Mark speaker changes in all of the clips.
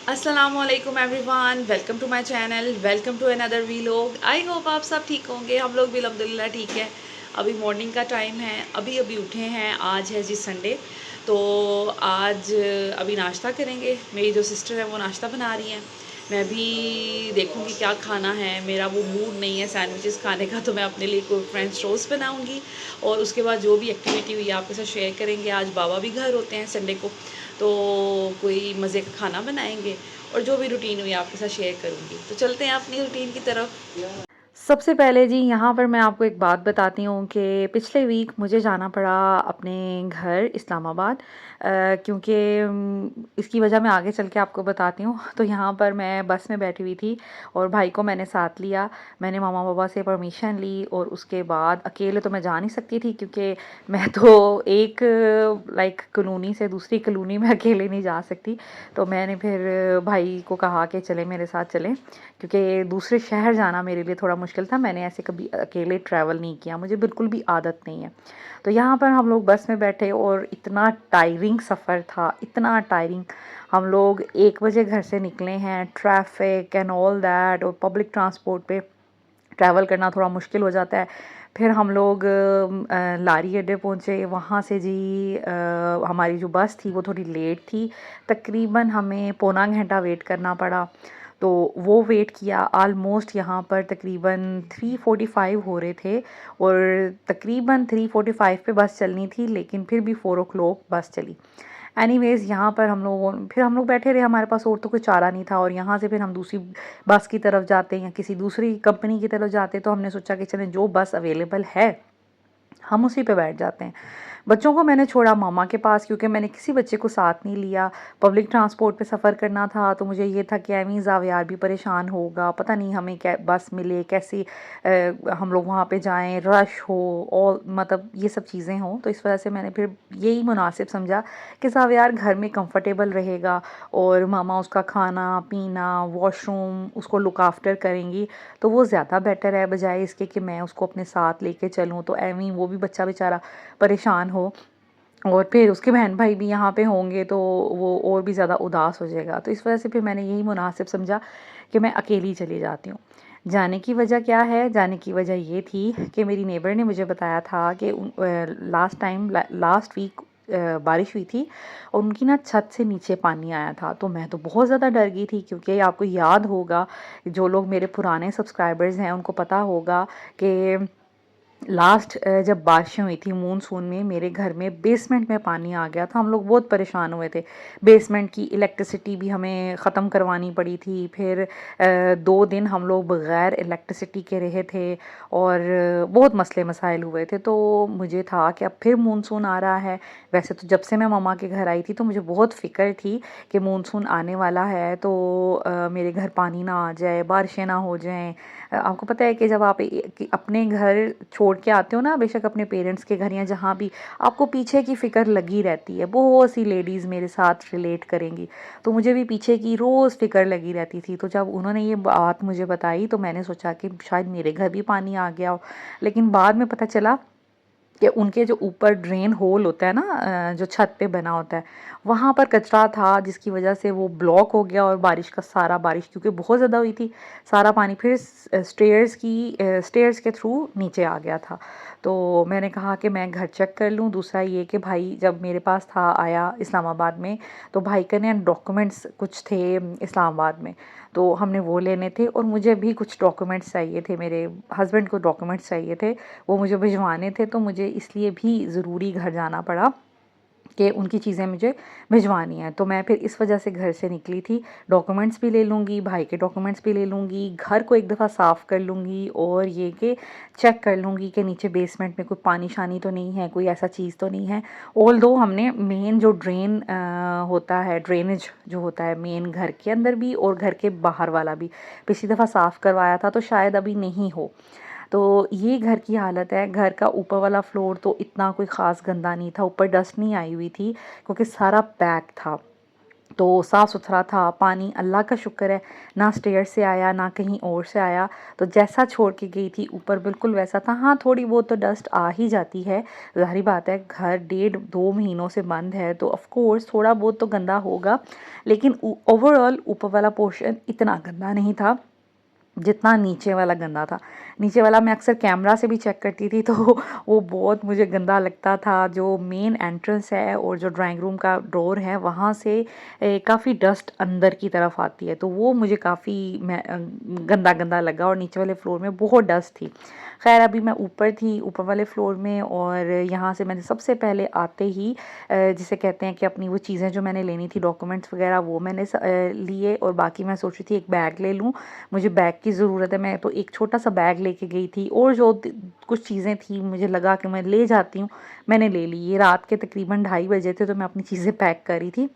Speaker 1: अस्सलामुअलैकुम everyone, welcome to my channel, welcome to another vlog. I hope आप सब ठीक होंगे। हम लोग भी अल्हम्दुलिल्लाह ठीक है। अभी मॉर्निंग का टाइम है, अभी अभी उठे हैं। आज है जी संडे, तो आज अभी नाश्ता करेंगे। मेरी जो सिस्टर है वो नाश्ता बना रही हैं। मैं भी देखूंगी क्या खाना है। मेरा वो मूड नहीं है सैंडविचेस खाने का, तो मैं अपने लिए कोई फ्रेंच टोस्ट बनाऊंगी और उसके बाद जो भी एक्टिविटी हुई आपके साथ शेयर करेंगे। आज बाबा भी घर होते हैं संडे को, तो कोई मज़े का खाना बनाएंगे और जो भी रूटीन हुई आपके साथ शेयर करूँगी। तो चलते हैं अपनी रूटीन की तरफ। सबसे पहले जी यहाँ पर मैं आपको एक बात बताती हूँ कि पिछले वीक मुझे जाना पड़ा अपने घर इस्लामाबाद, क्योंकि इसकी वजह मैं आगे चल के आपको बताती हूँ। तो यहाँ पर मैं बस में बैठी हुई थी और भाई को मैंने साथ लिया। मैंने मामा पापा से परमिशन ली और उसके बाद अकेले तो मैं जा नहीं सकती थी, क्योंकि मैं तो एक कॉलोनी से दूसरी कॉलोनी में अकेले नहीं जा सकती। तो मैंने फिर भाई को कहा कि चले मेरे साथ चलें, क्योंकि दूसरे शहर जाना मेरे लिए थोड़ा मुश्किल था। मैंने ऐसे कभी अकेले ट्रैवल नहीं किया, मुझे बिल्कुल भी आदत नहीं है। तो यहाँ पर हम लोग बस में बैठे और इतना टायरिंग सफ़र था, इतना टायरिंग। हम लोग 1 बजे घर से निकले हैं, ट्रैफिक एंड ऑल दैट, और पब्लिक ट्रांसपोर्ट पे ट्रैवल करना थोड़ा मुश्किल हो जाता है। फिर हम लोग लारी अड्डे पहुँचे। वहाँ से जी हमारी जो बस थी वो थोड़ी लेट थी, तकरीबन हमें पौना घंटा वेट करना पड़ा। तो वो वेट किया आलमोस्ट, यहाँ पर तकरीबन 3:45 हो रहे थे और तकरीबन 3:45 पे बस चलनी थी, लेकिन फिर भी 4 o'clock बस चली। एनीवेज़ यहाँ पर हम लोग बैठे रहे, हमारे पास और तो कोई चारा नहीं था। और यहाँ से फिर हम दूसरी बस की तरफ जाते या किसी दूसरी कंपनी की तरफ जाते, तो हमने सोचा कि चलें जो बस अवेलेबल है हम उसी पे बैठ जाते हैं। बच्चों को मैंने छोड़ा मामा के पास, क्योंकि मैंने किसी बच्चे को साथ नहीं लिया। पब्लिक ट्रांसपोर्ट पे सफ़र करना था, तो मुझे ये था कि एवं ज़ावियार भी परेशान होगा, पता नहीं हमें क्या बस मिले कैसी, हम लोग वहाँ पे जाएं, रश हो और मतलब ये सब चीज़ें हों। तो इस वजह से मैंने फिर यही मुनासिब समझा कि ज़ावियार घर में कंफर्टेबल रहेगा और मामा उसका खाना पीना वॉशरूम उसको लुक आफ्टर करेंगी, तो वो ज़्यादा बेटर है बजाय इसके कि मैं उसको अपने साथ लेके चलूँ। तो एवं वो भी बच्चा बेचारा परेशान हो और फिर उसके बहन भाई भी यहाँ पे होंगे, तो वो और भी ज़्यादा उदास हो जाएगा। तो इस वजह से फिर मैंने यही मुनासिब समझा कि मैं अकेली चली जाती हूँ। जाने की वजह क्या है? जाने की वजह ये थी कि मेरी नेबर ने मुझे बताया था कि लास्ट वीक बारिश हुई थी और उनकी ना छत से नीचे पानी आया था। तो मैं तो बहुत ज़्यादा डर गई थी, क्योंकि आपको याद होगा, जो लोग मेरे पुराने सब्सक्राइबर्स हैं उनको पता होगा कि लास्ट जब बारिशें हुई थी मानसून में, मेरे घर में बेसमेंट में पानी आ गया था। हम लोग बहुत परेशान हुए थे। बेसमेंट की इलेक्ट्रिसिटी भी हमें ख़त्म करवानी पड़ी थी। फिर 2 दिन हम लोग बग़ैर इलेक्ट्रिसिटी के रहे थे और बहुत मसले मसाइल हुए थे। तो मुझे था कि अब फिर मानसून आ रहा है। वैसे तो जब से मैं मम्मा के घर आई थी तो मुझे बहुत फ़िक्र थी कि मानसून आने वाला है, तो मेरे घर पानी ना आ जाए, बारिशें ना हो जाएं। आपको पता है कि जब आप अपने घर छोड़ के आते हो ना, बेशक अपने पेरेंट्स के घर या जहाँ भी, आपको पीछे की फ़िक्र लगी रहती है। बहुत सी लेडीज़ मेरे साथ रिलेट करेंगी। तो मुझे भी पीछे की रोज़ फ़िक्र लगी रहती थी। तो जब उन्होंने ये बात मुझे बताई तो मैंने सोचा कि शायद मेरे घर भी पानी आ गया हो। लेकिन बाद में पता चला कि उनके जो ऊपर ड्रेन होल होता है ना, जो छत पे बना होता है, वहाँ पर कचरा था, जिसकी वजह से वो ब्लॉक हो गया और बारिश क्योंकि बहुत ज़्यादा हुई थी, सारा पानी फिर स्टेयर्स के थ्रू नीचे आ गया था। तो मैंने कहा कि मैं घर चेक कर लूँ। दूसरा ये कि भाई जब मेरे पास था आया इस्लामाबाद में, तो भाई के ने डॉक्यूमेंट्स कुछ थे इस्लामाबाद में, तो हमने वो लेने थे और मुझे भी कुछ डॉक्यूमेंट्स चाहिए थे, मेरे हस्बैंड को डॉक्यूमेंट्स चाहिए थे, वो मुझे भिजवाने थे। तो मुझे इसलिए भी ज़रूरी घर जाना पड़ा कि उनकी चीज़ें मुझे भिजवानी हैं। तो मैं फिर इस वजह से घर से निकली थी। डॉक्यूमेंट्स भी ले लूँगी, भाई के डॉक्यूमेंट्स भी ले लूँगी, घर को एक दफ़ा साफ़ कर लूँगी और ये कि चेक कर लूँगी कि नीचे बेसमेंट में कोई पानी शानी तो नहीं है, कोई ऐसा चीज़ तो नहीं है। ऑल्दो हमने मेन जो होता है, ड्रेनेज जो होता है मेन घर के अंदर भी और घर के बाहर वाला भी पिछली दफ़ा साफ़ करवाया था, तो शायद अभी नहीं हो। तो ये घर की हालत है। घर का ऊपर वाला फ्लोर तो इतना कोई ख़ास गंदा नहीं था, ऊपर डस्ट नहीं आई हुई थी क्योंकि सारा पैक था।
Speaker 2: तो साफ़ सुथरा था पानी, अल्लाह का शुक्र है, ना स्टेयर से आया ना कहीं और से आया। तो जैसा छोड़ के गई थी ऊपर बिल्कुल वैसा था। हाँ, थोड़ी बहुत तो डस्ट आ ही जाती है, ज़ाहिर बात है, घर 1.5-2 महीनों से बंद है तो ऑफ़ कोर्स थोड़ा बहुत तो गंदा होगा, लेकिन ओवरऑल ऊपर वाला पोर्शन इतना गंदा नहीं था जितना नीचे वाला गंदा था। नीचे वाला मैं अक्सर कैमरा से भी चेक करती थी तो वो बहुत मुझे गंदा लगता था। जो मेन एंट्रेंस है और जो ड्राइंग रूम का डोर है वहाँ से काफ़ी डस्ट अंदर की तरफ आती है, तो वो मुझे काफ़ी गंदा गंदा लगा और नीचे वाले फ्लोर में बहुत डस्ट थी। खैर अभी मैं ऊपर थी, ऊपर वाले फ्लोर में, और यहाँ से मैंने सबसे पहले आते ही जिसे कहते हैं कि अपनी वो चीज़ें जो मैंने लेनी थी, डॉक्यूमेंट्स वगैरह, वो मैंने लिए, और बाकी मैं सोच रही थी एक बैग ले लूँ, मुझे बैग की ज़रूरत है। मैं तो एक छोटा सा बैग लेके गई थी और जो कुछ चीज़ें थी मुझे लगा कि मैं ले जाती हूँ, मैंने ले ली। ये रात के तकरीबन 2:30 बजे थे तो मैं अपनी चीज़ें पैक कर रही थी।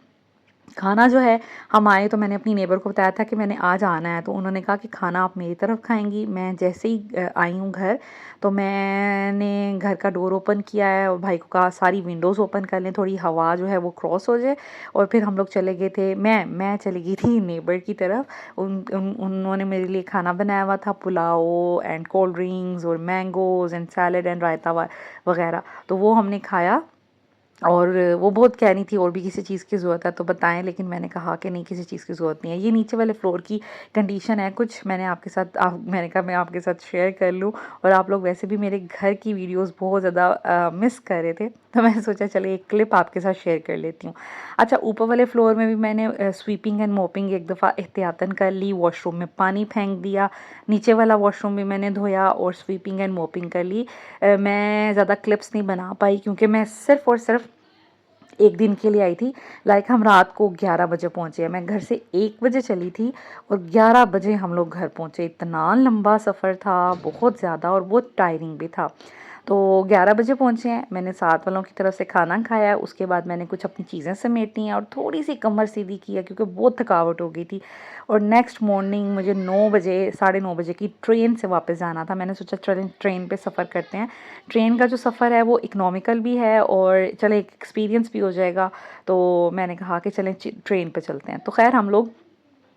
Speaker 2: खाना जो है, हम आए तो मैंने अपनी नेबर को बताया था कि मैंने आज आना है, तो उन्होंने कहा कि खाना आप मेरी तरफ खाएंगी। मैं जैसे ही आई हूँ घर, तो मैंने घर का डोर ओपन किया है और भाई को कहा सारी विंडोज़ ओपन कर लें, थोड़ी हवा जो है वो क्रॉस हो जाए। और फिर हम लोग चले गए थे, मैं चली गई थी नेबर की तरफ। उन्होंने मेरे लिए खाना बनाया हुआ था, पुलाव एंड कोल्ड ड्रिंक्स और मैंगोज़ एंड सैलड एंड रायता वगैरह, तो वो हमने खाया। और वो बहुत कह रही थी और भी किसी चीज़ की ज़रूरत है तो बताएं, लेकिन मैंने कहा कि नहीं, किसी चीज़ की ज़रूरत नहीं है। ये नीचे वाले फ्लोर की कंडीशन है कुछ, मैंने कहा मैं आपके साथ शेयर कर लूँ। और आप लोग वैसे भी मेरे घर की वीडियोस बहुत ज़्यादा मिस कर रहे थे, तो मैंने सोचा चले एक क्लिप आपके साथ शेयर कर लेती हूँ। अच्छा, ऊपर वाले फ्लोर में भी मैंने स्वीपिंग एंड मोपिंग एक दफ़ा एहतियातन कर ली, वॉशरूम में पानी फेंक दिया, नीचे वाला वॉशरूम भी मैंने धोया और स्वीपिंग एंड मोपिंग कर ली। मैं ज़्यादा क्लिप्स नहीं बना पाई क्योंकि मैं सिर्फ़ और सिर्फ एक दिन के लिए आई थी। लाइक हम रात को 11 बजे पहुँचे, मैं घर से 1 बजे चली थी और 11 बजे हम लोग घर पहुँचे। इतना लंबा सफ़र था, बहुत ज़्यादा, और बहुत टायरिंग भी था। तो 11 बजे पहुँचे हैं, मैंने साथ वालों की तरफ से खाना खाया, उसके बाद मैंने कुछ अपनी चीज़ें समेटी हैं और थोड़ी सी कमर सीधी की है क्योंकि बहुत थकावट हो गई थी। और नेक्स्ट मॉर्निंग मुझे 9 बजे, 9:30 बजे की ट्रेन से वापस जाना था। मैंने सोचा चलें ट्रेन पे सफ़र करते हैं। ट्रेन का जो सफ़र है वो इकोनॉमिकल भी है और चले एक एक्सपीरियंस भी हो जाएगा, तो मैंने कहा कि चलें ट्रेन पे चलते हैं। तो खैर हम लोग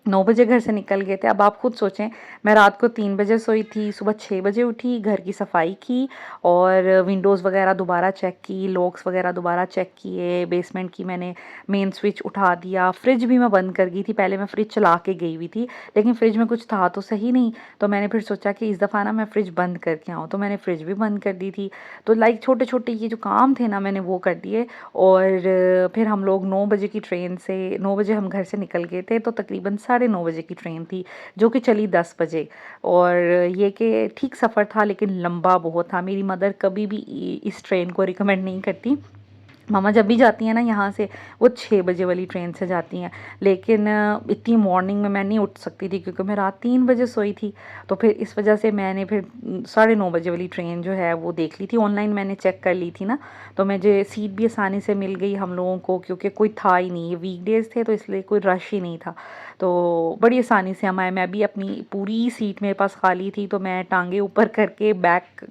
Speaker 2: 9 बजे घर से निकल गए थे। अब आप खुद सोचें, मैं रात को 3 बजे सोई थी, सुबह 6 बजे उठी, घर की सफाई की और विंडोज़ वगैरह दोबारा चेक की, लॉक्स वगैरह दोबारा चेक किए, बेसमेंट की मैंने मेन स्विच उठा दिया, फ्रिज भी मैं बंद कर गई थी। पहले मैं फ्रिज चला के गई हुई थी लेकिन फ्रिज में कुछ था तो सही नहीं, तो मैंने फिर सोचा कि इस दफ़ा ना मैं फ्रिज बंद करके आऊँ, तो मैंने फ्रिज भी बंद कर दी थी। तो लाइक छोटे छोटे ये जो काम थे ना, मैंने वो कर दिए। और फिर हम लोग 9 बजे की ट्रेन से, 9 बजे हम घर से निकल गए थे, तो तकरीबन 9:30 बजे की ट्रेन थी जो कि चली 10 बजे। और ये कि ठीक सफ़र था लेकिन लंबा बहुत था। मेरी मदर कभी भी इस ट्रेन को रिकमेंड नहीं करती। मामा जब भी जाती हैं ना यहाँ से, वो 6 बजे वाली ट्रेन से जाती हैं, लेकिन इतनी मॉर्निंग में मैं नहीं उठ सकती थी क्योंकि मैं रात 3 बजे सोई थी। तो फिर इस वजह से मैंने फिर 9:30 बजे वाली ट्रेन जो है वो देख ली थी, ऑनलाइन मैंने चेक कर ली थी ना, तो मुझे सीट भी आसानी से मिल गई हम लोगों को क्योंकि कोई था ही नहीं, ये वीकडेज़ थे तो इसलिए कोई रश ही नहीं था। तो बड़ी आसानी से हम आए। मैं भी अपनी पूरी सीट मेरे पास खाली थी, तो मैं टांगे ऊपर करके बैक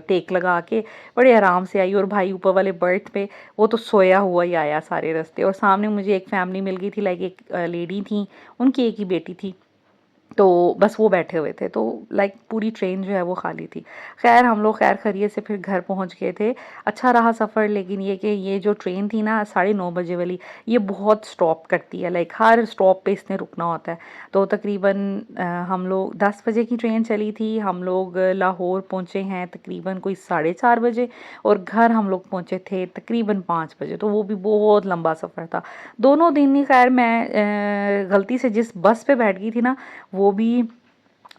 Speaker 2: टेक लगा के बड़े आराम से आई, और भाई ऊपर वाले बर्थ पे, वो तो सोया हुआ ही आया सारे रास्ते। और सामने मुझे एक फैमिली मिल गई थी, लाइक एक लेडी थी, उनकी एक ही बेटी थी, तो बस वो बैठे हुए थे, तो लाइक पूरी ट्रेन जो है वो खाली थी। खैर हम लोग खैर खैरियत से फिर घर पहुंच गए थे। अच्छा रहा सफ़र, लेकिन ये कि ये जो ट्रेन थी ना 9:30 वाली, ये बहुत स्टॉप करती है, लाइक हर स्टॉप पे इसने रुकना होता है। तो तकरीबन हम लोग 10 बजे की ट्रेन चली थी, हम लोग लाहौर पहुँचे हैं तकरीबन कोई 4:30 बजे, और घर हम लोग पहुँचे थे तकरीबन 5 बजे। तो वो भी बहुत लंबा सफ़र था। दोनों दिन ही खैर मैं गलती से जिस बस पे बैठ गई थी ना, वो भी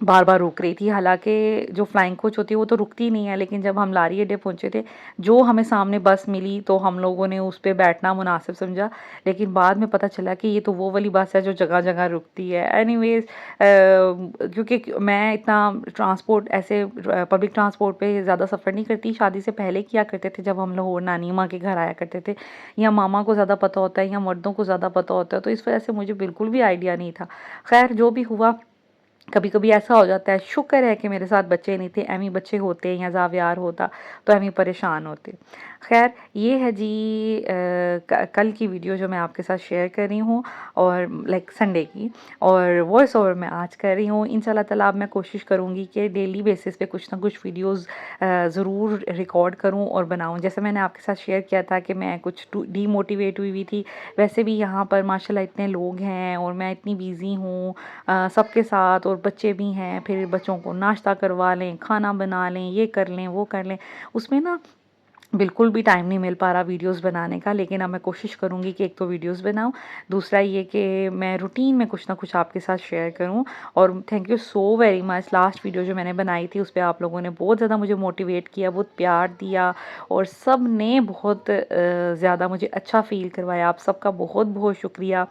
Speaker 2: बार बार रुक रही थी। हालांकि जो फ्लाइंग कोच होती है वो तो रुकती नहीं है, लेकिन जब हम लारी अड्डे पहुंचे थे, जो हमें सामने बस मिली तो हम लोगों ने उस पर बैठना मुनासिब समझा, लेकिन बाद में पता चला कि ये तो वो वाली बस है जो जगह जगह रुकती है। एनीवेज, क्योंकि मैं इतना ट्रांसपोर्ट, ऐसे पब्लिक ट्रांसपोर्ट पे ज़्यादा सफ़र नहीं करती, शादी से पहले किया करते थे जब हम लोग नानी माँ के घर आया करते थे, या मामा को ज़्यादा पता होता है या मर्दों को ज़्यादा पता होता है, तो इस वजह से मुझे बिल्कुल भी आइडिया नहीं था। खैर जो भी हुआ, कभी कभी ऐसा हो जाता है। शुक्र है कि मेरे साथ बच्चे नहीं थे, एमी बच्चे होते या जावियार होता तो एमी परेशान होते। खैर ये है जी कल की वीडियो जो मैं आपके साथ शेयर कर रही हूँ, और लाइक संडे की, और वॉइस ओवर मैं आज कर रही हूँ। इंशाल्लाह ताला अब मैं कोशिश करूँगी कि डेली बेसिस पे कुछ ना कुछ वीडियोस ज़रूर रिकॉर्ड करूँ और बनाऊँ। जैसे मैंने आपके साथ शेयर किया था कि मैं कुछ डीमोटिवेट हुई थी, वैसे भी यहाँ पर माशाल्लाह इतने लोग हैं और मैं इतनी बिज़ी हूँ सबके साथ, और बच्चे भी हैं, फिर बच्चों को नाश्ता करवा लें, खाना बना लें, ये कर लें, वो कर लें, उसमें ना बिल्कुल भी टाइम नहीं मिल पा रहा वीडियोस बनाने का। लेकिन अब मैं कोशिश करूँगी कि एक तो वीडियोस बनाऊँ, दूसरा ये कि मैं रूटीन में कुछ ना कुछ आपके साथ शेयर करूँ। और thank you so very much, last video जो मैंने बनाई थी उस पर आप लोगों ने बहुत ज़्यादा मुझे मोटिवेट किया, बहुत प्यार दिया, और सब ने बहुत ज़्यादा मुझे अच्छा फ़ील करवाया। आप सबका बहुत बहुत शुक्रिया।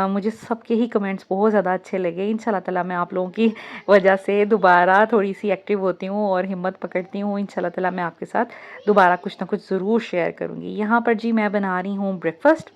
Speaker 2: मुझे सबके ही कमेंट्स बहुत ज़्यादा अच्छे लगे। इंशाल्लाह ताला मैं आप लोगों की वजह से दोबारा थोड़ी सी एक्टिव होती हूँ और हिम्मत पकड़ती हूँ। इंशाल्लाह ताला मैं आपके साथ दोबारा कुछ ना कुछ ज़रूर शेयर करूँगी। यहाँ पर जी मैं बना रही हूँ ब्रेकफास्ट।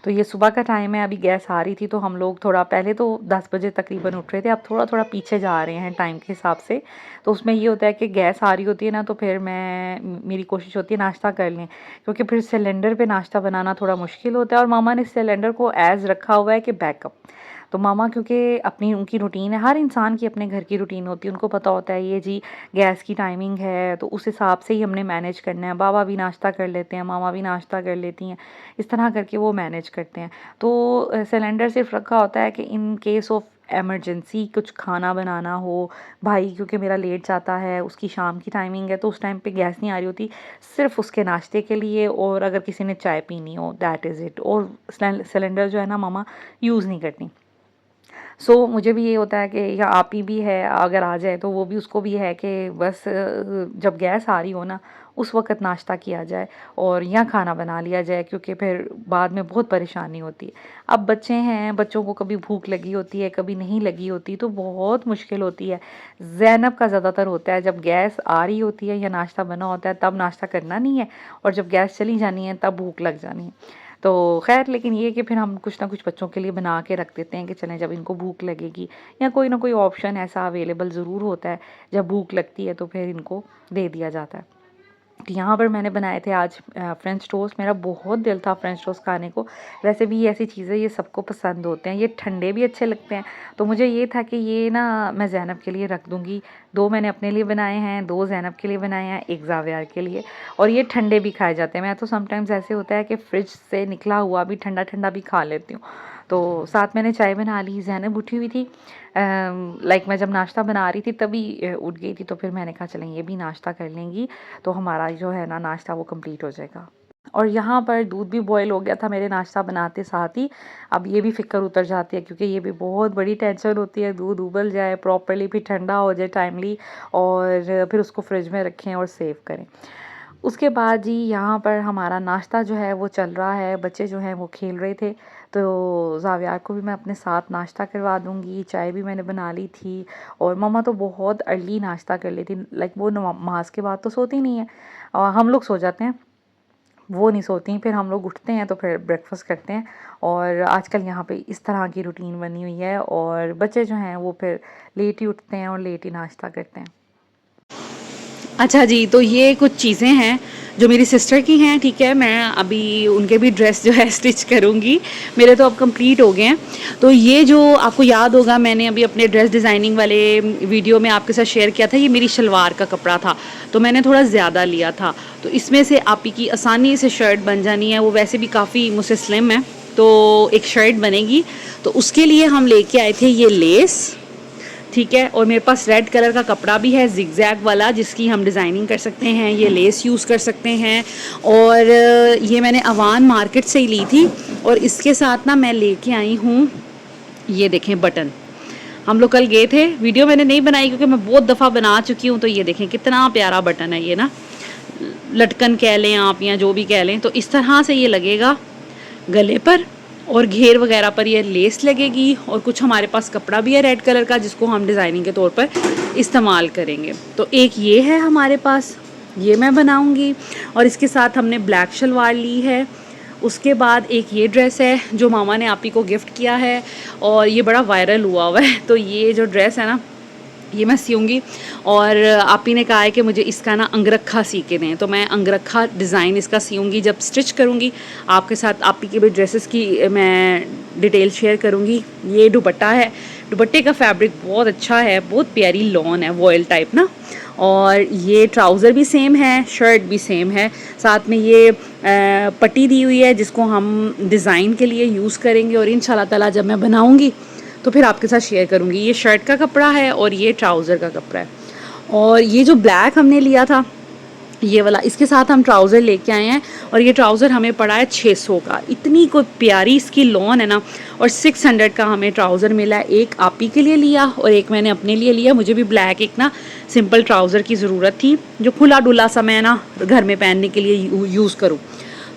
Speaker 2: तो ये सुबह का टाइम है, अभी गैस आ रही थी तो हम लोग थोड़ा पहले तो 10 बजे तकरीबन उठ रहे थे, अब थोड़ा थोड़ा पीछे जा रहे हैं टाइम के हिसाब से। तो उसमें ये होता है कि गैस आ रही होती है ना, तो फिर मेरी कोशिश होती है नाश्ता कर लें, क्योंकि फिर सिलेंडर पे नाश्ता बनाना थोड़ा मुश्किल होता है। और मामा ने सिलेंडर को एज़ रखा हुआ है कि बैकअप। तो मामा क्योंकि अपनी उनकी रूटीन है, हर इंसान की अपने घर की रूटीन होती है, उनको पता होता है ये जी गैस की टाइमिंग है, तो उस हिसाब से ही हमने मैनेज करना है। बाबा भी नाश्ता कर लेते हैं, मामा भी नाश्ता कर लेती हैं, इस तरह करके वो मैनेज करते हैं। तो सिलेंडर सिर्फ रखा होता है कि इन केस ऑफ एमरजेंसी कुछ खाना बनाना हो, भाई क्योंकि मेरा लेट जाता है, उसकी शाम की टाइमिंग है, तो उस टाइम पे गैस नहीं आ रही होती, सिर्फ उसके नाश्ते के लिए, और अगर किसी ने चाय पीनी हो, दैट इज़ इट। और सिलेंडर जो है ना मामा यूज़ नहीं करती। मुझे भी ये होता है कि या आप ही भी है, अगर आ जाए तो वो भी, उसको भी है कि बस जब गैस आ रही हो ना उस वक़्त नाश्ता किया जाए और या खाना बना लिया जाए, क्योंकि फिर बाद में बहुत परेशानी होती है। अब बच्चे हैं, बच्चों को कभी भूख लगी होती है, कभी नहीं लगी होती, तो बहुत मुश्किल होती है। ज़ैनब का ज़्यादातर होता है जब गैस आ रही होती है या नाश्ता बना होता है तब नाश्ता करना नहीं है, और जब गैस चली जानी है तब भूख लग जानी है। तो ख़ैर लेकिन ये कि फिर हम कुछ ना कुछ बच्चों के लिए बना के रख देते हैं कि चलें जब इनको भूख लगेगी, या कोई ना कोई ऑप्शन ऐसा अवेलेबल ज़रूर होता है, जब भूख लगती है तो फिर इनको दे दिया जाता है। तो यहाँ पर मैंने बनाए थे आज फ्रेंच टोस्ट। मेरा बहुत दिल था फ्रेंच टोस्ट खाने को। वैसे भी ऐसी चीज़ें ये सबको पसंद होते हैं, ये ठंडे भी अच्छे लगते हैं। तो मुझे ये था कि ये ना मैं ज़ैनब के लिए रख दूँगी। 2 मैंने अपने लिए बनाए हैं, 2 ज़ैनब के लिए बनाए हैं, 1 ज़ावियार के लिए, और ये ठंडे भी खाए जाते हैं। मैं तो समटाइम्स ऐसे होता है कि फ्रिज से निकला हुआ भी ठंडा ठंडा भी खा लेती हूँ। तो साथ मैंने चाय बना ली, ज़ैनब उठी हुई थी, लाइक मैं जब नाश्ता बना रही थी तभी उठ गई थी, तो फिर मैंने कहा चलें ये भी नाश्ता कर लेंगी, तो हमारा जो है ना नाश्ता वो कंप्लीट हो जाएगा। और यहाँ पर दूध भी बॉयल हो गया था मेरे नाश्ता बनाते साथ ही। अब ये भी फ़िक्र उतर जाती है, क्योंकि ये भी बहुत बड़ी टेंशन होती है, दूध उबल जाए प्रॉपर्ली, फिर ठंडा हो जाए टाइमली, और फिर उसको फ्रिज में रखें और सेव करें। उसके बाद जी यहाँ पर हमारा नाश्ता जो है वो चल रहा है, बच्चे जो हैं वो खेल रहे थे, तो ज़ावियार को भी मैं अपने साथ नाश्ता करवा दूँगी। चाय भी मैंने बना ली थी, और मम्मा तो बहुत अर्ली नाश्ता कर लेती, लाइक वो नमाज के बाद तो सोती नहीं है, और हम लोग सो जाते हैं, वो नहीं सोती। फिर हम लोग उठते हैं तो फिर ब्रेकफास्ट करते हैं, और आजकल यहाँ पे इस तरह की रूटीन बनी हुई है। और बच्चे जो हैं वो फिर लेट ही उठते हैं और लेट ही नाश्ता करते हैं। अच्छा जी, तो ये कुछ चीज़ें हैं जो मेरी सिस्टर की हैं, ठीक है। मैं अभी उनके भी ड्रेस जो है स्टिच करूँगी, मेरे तो अब कंप्लीट हो गए हैं। तो ये जो आपको याद होगा, मैंने अभी अपने ड्रेस डिज़ाइनिंग वाले वीडियो में आपके साथ शेयर किया था, ये मेरी शलवार का कपड़ा था, तो मैंने थोड़ा ज़्यादा लिया था। तो इसमें से आप ही की आसानी से शर्ट बन जानी है, वो वैसे भी काफ़ी मुझसे स्लिम है, तो एक शर्ट बनेगी। तो उसके लिए हम लेके आए थे ये लेस, ठीक है। और मेरे पास रेड कलर का कपड़ा भी है जिगजैग वाला, जिसकी हम डिज़ाइनिंग कर सकते हैं, ये लेस यूज़ कर सकते हैं। और ये मैंने अवान मार्केट से ही ली थी। और इसके साथ ना मैं लेके आई हूँ, ये देखें बटन। हम लोग कल गए थे, वीडियो मैंने नहीं बनाई क्योंकि मैं बहुत दफ़ा बना चुकी हूँ। तो ये देखें कितना प्यारा बटन है, ये ना लटकन कह लें आप या जो भी कह लें। तो इस तरह से ये लगेगा गले पर, और घेर वगैरह पर ये लेस लगेगी। और कुछ हमारे पास कपड़ा भी है रेड कलर का, जिसको हम डिज़ाइनिंग के तौर पर इस्तेमाल करेंगे। तो एक ये है हमारे पास, ये मैं बनाऊंगी। और इसके साथ हमने ब्लैक शलवार ली है। उसके बाद एक ये ड्रेस है जो मामा ने आप ही को गिफ्ट किया है, और ये बड़ा वायरल हुआ है। तो ये जो ड्रेस है ना,
Speaker 1: ये मैं सियूँगी। और आपी ने कहा है कि मुझे इसका ना अंगरखा सी के दें, तो मैं अंगरखा डिज़ाइन इसका सियूँगी। जब स्टिच करूँगी आपके साथ आपी के भी ड्रेसेस की मैं डिटेल शेयर करूँगी। ये दुपट्टा है, दुपट्टे का फैब्रिक बहुत अच्छा है, बहुत प्यारी लॉन है वॉयल टाइप ना। और ये ट्राउज़र भी सेम है, शर्ट भी सेम है, साथ में ये पट्टी दी हुई है जिसको हम डिज़ाइन के लिए यूज़ करेंगे और इंशाल्लाह ताला जब मैं बनाऊँगी तो फिर आपके साथ शेयर करूँगी। ये शर्ट का कपड़ा है और ये ट्राउज़र का कपड़ा है। और ये जो ब्लैक हमने लिया था ये वाला, इसके साथ हम ट्राउज़र लेके आए हैं और ये ट्राउज़र हमें पड़ा है 600 का। इतनी कोई प्यारी इसकी लॉन है ना। और 600 का हमें ट्राउज़र मिला है। एक आपी के लिए लिया और एक मैंने अपने लिए लिया। मुझे भी ब्लैक एक ना सिंपल ट्राउज़र की ज़रूरत थी जो खुला डुला सा मैं ना घर में पहनने के लिए यूज़ करूँ,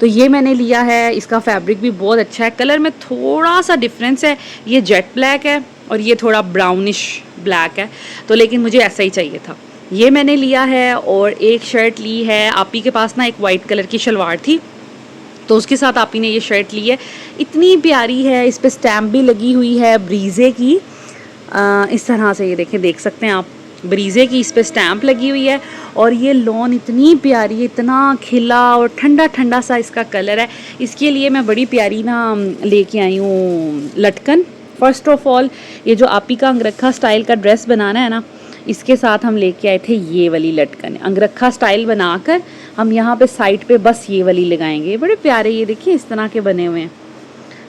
Speaker 1: तो ये मैंने लिया है। इसका फैब्रिक भी बहुत अच्छा है, कलर में थोड़ा सा डिफरेंस है, ये जेट ब्लैक है और ये थोड़ा ब्राउनिश ब्लैक है, तो लेकिन मुझे ऐसा ही चाहिए था। ये मैंने लिया है। और एक शर्ट ली है, आपी के पास ना एक वाइट कलर की शलवार थी तो उसके साथ आपी ने ये शर्ट ली है। इतनी प्यारी है, इस पर स्टैम्प भी लगी हुई है ब्रीज़े की, इस तरह से ये देखें, देख सकते हैं आप, ब्रीज़े की इस पर स्टैम्प लगी हुई है। और ये लॉन इतनी प्यारी है, इतना खिला और ठंडा ठंडा सा इसका कलर है। इसके लिए मैं बड़ी प्यारी ना लेके आई हूँ लटकन। फ़र्स्ट ऑफ ऑल ये जो आपी का अंगरखा स्टाइल का ड्रेस बनाना है ना, इसके साथ हम लेके आए थे ये वाली लटकन। अंगरखा स्टाइल बनाकर हम यहाँ पे साइड पे बस ये वाली लगाएंगे। बड़े प्यारे, ये देखिए इस तरह के बने हुए हैं।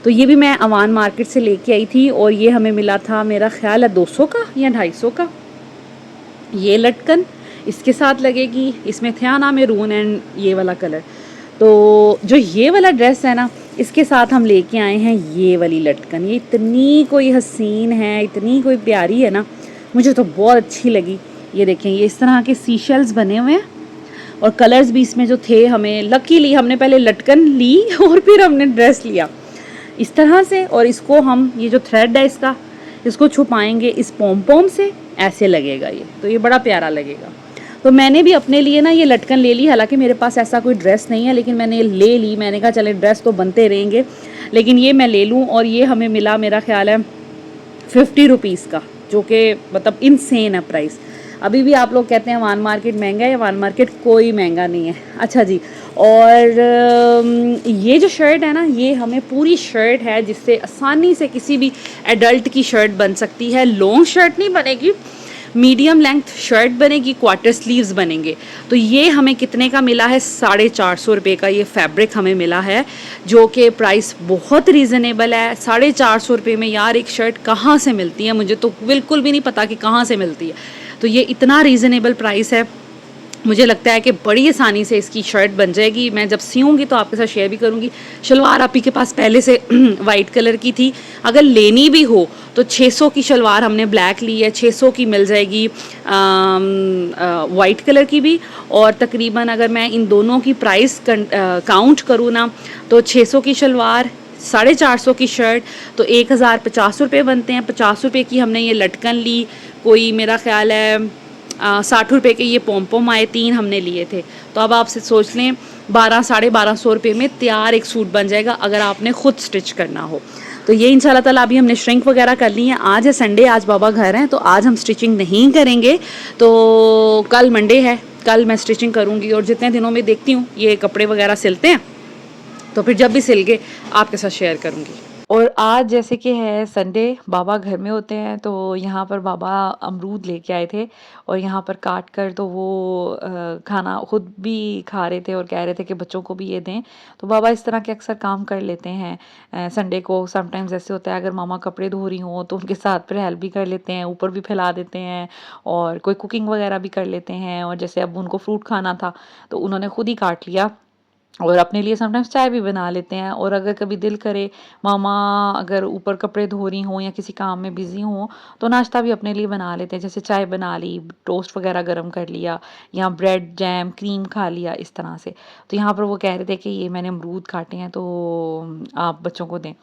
Speaker 1: तो ये भी मैं अवान मार्केट से लेके आई थी और ये हमें मिला था, मेरा ख्याल है 200 का या 250 का। ये लटकन इसके साथ लगेगी। इसमें थे ना मैरून एंड ये वाला कलर। तो जो ये वाला ड्रेस है ना, इसके साथ हम लेके आए हैं ये वाली लटकन। ये इतनी कोई हसीन है, इतनी कोई प्यारी है ना, मुझे तो बहुत अच्छी लगी। ये देखें, ये इस तरह के सीशेल्स बने हुए हैं और कलर्स भी इसमें जो थे, हमें लकीली हमने पहले लटकन ली और फिर हमने ड्रेस लिया इस तरह से। और इसको हम, ये जो थ्रेड है इसका, इसको छुपाएंगे इस पॉम पॉम से, ऐसे लगेगा ये, तो ये बड़ा प्यारा लगेगा। तो मैंने भी अपने लिए ना ये लटकन ले ली। हालांकि मेरे पास ऐसा कोई ड्रेस नहीं है, लेकिन मैंने ले ली। मैंने कहा चले ड्रेस तो बनते रहेंगे, लेकिन ये मैं ले लूँ। और ये हमें मिला, मेरा ख्याल है 50 रुपीज़ का, जो कि मतलब इनसेन है प्राइस। अभी भी आप लोग कहते हैं वान मार्केट महंगा है, वान मार्केट कोई महंगा नहीं है। अच्छा जी, और ये जो शर्ट है ना, ये हमें पूरी शर्ट है जिससे आसानी से किसी भी एडल्ट की शर्ट बन सकती है। लॉन्ग शर्ट नहीं बनेगी, मीडियम लेंथ शर्ट बनेगी, क्वार्टर स्लीव्स बनेंगे। तो ये हमें कितने का मिला है? 450 रुपये का ये फैब्रिक हमें मिला है, जो कि प्राइस बहुत रीज़नेबल है। 450 रुपये में यार एक शर्ट कहाँ से मिलती है, मुझे तो बिल्कुल भी नहीं पता कि कहाँ से मिलती है। तो ये इतना रीज़नेबल प्राइस है, मुझे लगता है कि बड़ी आसानी से इसकी शर्ट बन जाएगी। मैं जब सियूँगी तो आपके साथ शेयर भी करूँगी। शलवार आपी के पास पहले से वाइट कलर की थी, अगर लेनी भी हो तो 600 की शलवार हमने ब्लैक ली है, 600 की मिल जाएगी वाइट कलर की भी। और तकरीबन अगर मैं इन दोनों की प्राइस काउंट करूँ ना, तो 600 की शलवार, 450 की शर्ट, तो 1050 रुपये बनते हैं। 50 रुपये की हमने ये लटकन ली, कोई मेरा ख्याल है 60 रुपये के ये पोम पोम आए, 3 हमने लिए थे। तो अब आपसे सोच लें 1200-1250 रुपये में तैयार एक सूट बन जाएगा अगर आपने ख़ुद स्टिच करना हो। तो ये इंशाल्लाह ताला अभी हमने श्रिंक वगैरह कर ली है। आज है संडे, आज बाबा घर हैं, तो आज हम स्टिचिंग नहीं करेंगे। तो कल मंडे है, कल मैं स्टिचिंग करूँगी। और जितने दिनों में देखती हूँ ये कपड़े वगैरह सिलते हैं, तो फिर जब भी सिल गए आपके साथ शेयर करूँगी।
Speaker 2: और आज जैसे कि है संडे, बाबा घर में होते हैं, तो यहाँ पर बाबा अमरूद लेके आए थे और यहाँ पर काट कर तो वो खाना खुद भी खा रहे थे और कह रहे थे कि बच्चों को भी ये दें। तो बाबा इस तरह के अक्सर काम कर लेते हैं संडे को। समटाइम्स ऐसे होता है अगर मामा कपड़े धो रही हों तो उनके साथ फिर हेल्प भी कर लेते हैं, ऊपर भी फैला देते हैं और कोई कुकिंग वगैरह भी कर लेते हैं। और जैसे अब उनको फ्रूट खाना था तो उन्होंने खुद ही काट लिया और अपने लिए समटाइम्स चाय भी बना लेते हैं। और अगर कभी दिल करे, मामा अगर ऊपर कपड़े धो रही हों या किसी काम में बिज़ी हों, तो नाश्ता भी अपने लिए बना लेते हैं। जैसे चाय बना ली, टोस्ट वगैरह गर्म कर लिया, या ब्रेड जैम क्रीम खा लिया, इस तरह से। तो यहाँ पर वो कह रहे थे कि ये मैंने अमरूद काटे हैं तो आप बच्चों को दें।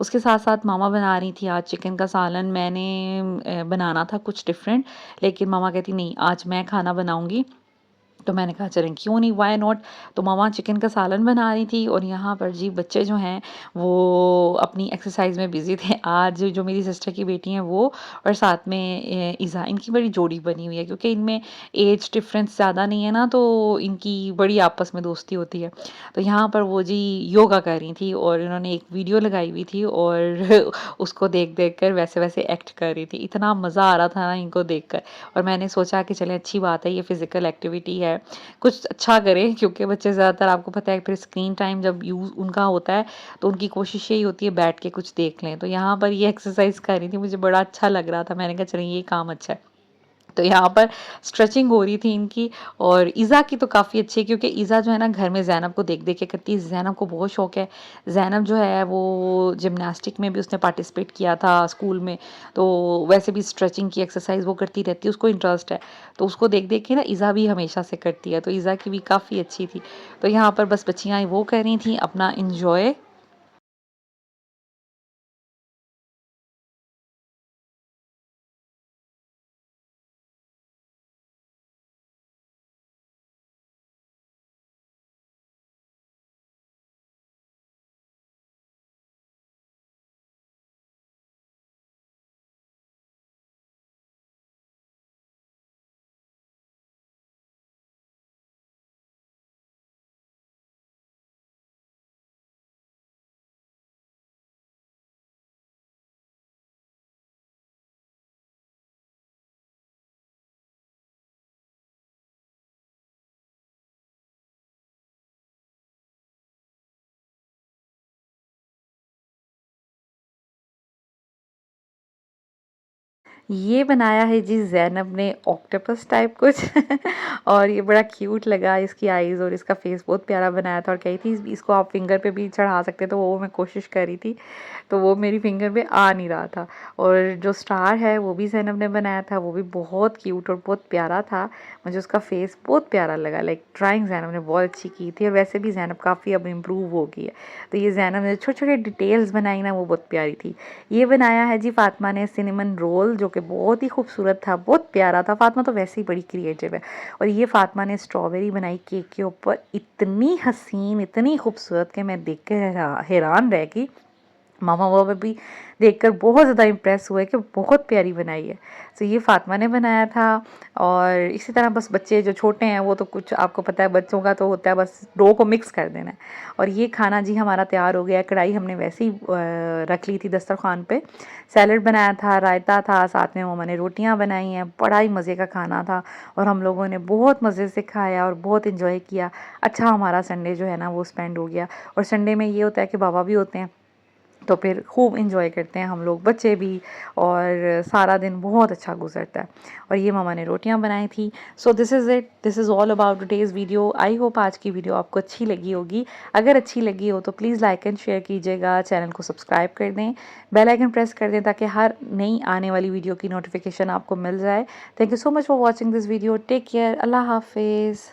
Speaker 2: उसके साथ साथ मामा बना रही थी आज चिकन का सालन। मैंने बनाना था कुछ डिफरेंट, लेकिन मामा कहती नहीं आज मैं खाना बनाऊँगी, तो मैंने कहा चलें क्यों नहीं, व्हाई नॉट। तो मम्मा चिकन का सालन बना रही थी और यहाँ पर जी बच्चे जो हैं वो अपनी एक्सरसाइज में बिज़ी थे। आज जो मेरी सिस्टर की बेटी हैं वो और साथ में इज़ा, इनकी बड़ी जोड़ी बनी हुई है क्योंकि इनमें एज डिफरेंस ज़्यादा नहीं है ना, तो इनकी बड़ी आपस में दोस्ती होती है। तो यहाँ पर वो जी योगा कर रही थी और इन्होंने एक वीडियो लगाई हुई थी और उसको देख देख कर वैसे वैसे एक्ट कर रही थी। इतना मज़ा आ रहा था ना इनको देख कर, और मैंने सोचा कि चलें अच्छी बात है, ये फिज़िकल एक्टिविटी है, कुछ अच्छा करें क्योंकि बच्चे ज़्यादातर आपको पता है फिर स्क्रीन टाइम जब यूज़ उनका होता है तो उनकी कोशिश यही होती है बैठ के कुछ देख लें। तो यहाँ पर ये एक्सरसाइज कर रही थी, मुझे बड़ा अच्छा लग रहा था, मैंने कहा चलिए ये काम अच्छा है। तो यहाँ पर स्ट्रेचिंग हो रही थी इनकी, और ईज़ा की तो काफ़ी अच्छी है क्योंकि ईज़ा जो है ना घर में ज़ैनब को देख देख के करती है। ज़ैनब को बहुत शौक है। ज़ैनब जो है वो जिमनास्टिक में भी उसने पार्टिसिपेट किया था स्कूल में, तो वैसे भी स्ट्रेचिंग की एक्सरसाइज वो करती रहती है, उसको इंटरेस्ट है। तो उसको देख देख के ना ईज़ा भी हमेशा से करती है, तो ईज़ा की भी काफ़ी अच्छी थी। तो यहाँ पर बस बच्चियाँ वो कर रही थी अपना इंजॉय। ये बनाया है जी ज़ैनब ने ऑक्टोपस टाइप कुछ और ये बड़ा क्यूट लगा, इसकी आईज़ और इसका फेस बहुत प्यारा बनाया था, और कही थी इसको आप फिंगर पे भी चढ़ा सकते, तो वो मैं कोशिश कर रही थी, तो वो मेरी फिंगर पे आ नहीं रहा था। और जो स्टार है वो भी ज़ैनब ने बनाया था, वो भी बहुत क्यूट और बहुत प्यारा था, मुझे उसका फेस बहुत प्यारा लगा। लाइक ड्राइंग ज़ैनब ने बहुत अच्छी की थी, और वैसे भी ज़ैनब काफ़ी अब इम्प्रूव हो गई है। तो ये ज़ैनब ने छोटे छोटे डिटेल्स बनाई ना, वो बहुत प्यारी थी। ये बनाया है जी फातिमा ने सिनेमन रोल, जो कि बहुत ही खूबसूरत था, बहुत प्यारा था। फातिमा तो वैसे ही बड़ी क्रिएटिव है। और ये फातिमा ने स्ट्रॉबेरी बनाई केक के ऊपर, इतनी हसीन, इतनी खूबसूरत कि मैं देख कर हैरान रह गई। मामा बाबा भी देखकर बहुत ज़्यादा इम्प्रेस हुए कि बहुत प्यारी बनाई है। तो ये फातिमा ने बनाया था। और इसी तरह बस बच्चे जो छोटे हैं वो तो कुछ आपको पता है बच्चों का तो होता है, बस डो को मिक्स कर देना है। और ये खाना जी हमारा तैयार हो गया है। कढ़ाई हमने वैसे ही रख ली थी दस्तरखान पे। सैलड बनाया था, रायता था, साथ में मम्मा ने रोटियां बनाई हैं। बड़ा ही मज़े का खाना था और हम लोगों ने बहुत मज़े से खाया और बहुत इन्जॉय किया। अच्छा हमारा संडे जो है ना वो स्पेंड हो गया। और संडे में ये होता है कि बाबा भी होते हैं, तो फिर खूब इंजॉय करते हैं हम लोग, बच्चे भी, और सारा दिन बहुत अच्छा गुजरता है। और ये मामा ने रोटियां बनाई थी। So this is it, this is all about today's video. I hope आज की वीडियो आपको अच्छी लगी होगी। अगर अच्छी लगी हो तो प्लीज़ लाइक एंड शेयर कीजिएगा, चैनल को सब्सक्राइब कर दें, बेल आइकन प्रेस कर दें ताकि हर नई आने वाली वीडियो की नोटिफिकेशन आपको मिल जाए। Thank you so much for watching this video. Take care, अल्लाह हाफिज़।